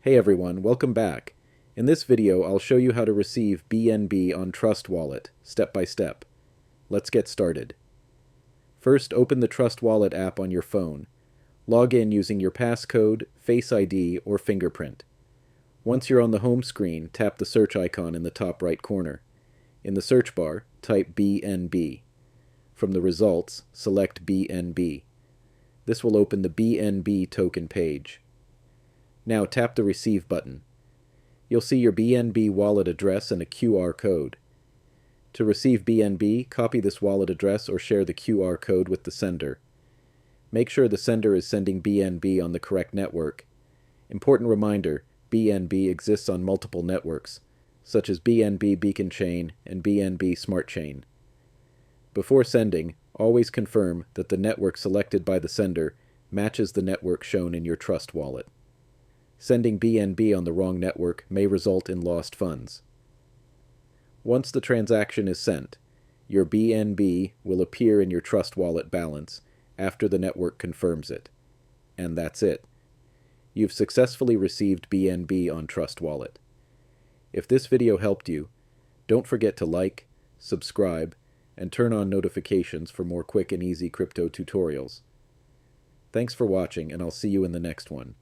Hey everyone, welcome back. In this video, I'll show you how to receive BNB on Trust Wallet, step by step. Let's get started. First, open the Trust Wallet app on your phone. Log in using your passcode, Face ID, or fingerprint. Once you're on the home screen, tap the search icon in the top right corner. In the search bar, type BNB. From the results, select BNB. This will open the BNB token page. Now tap the Receive button. You'll see your BNB wallet address and a QR code. To receive BNB, copy this wallet address or share the QR code with the sender. Make sure the sender is sending BNB on the correct network. Important reminder, BNB exists on multiple networks, such as BNB Beacon Chain and BNB Smart Chain. Before sending, always confirm that the network selected by the sender matches the network shown in your Trust wallet. Sending BNB on the wrong network may result in lost funds. Once the transaction is sent, your BNB will appear in your Trust wallet balance after the network confirms it. And that's it. You've successfully received BNB on Trust Wallet. If this video helped you, don't forget to like, subscribe, and turn on notifications for more quick and easy crypto tutorials. Thanks for watching, and I'll see you in the next one.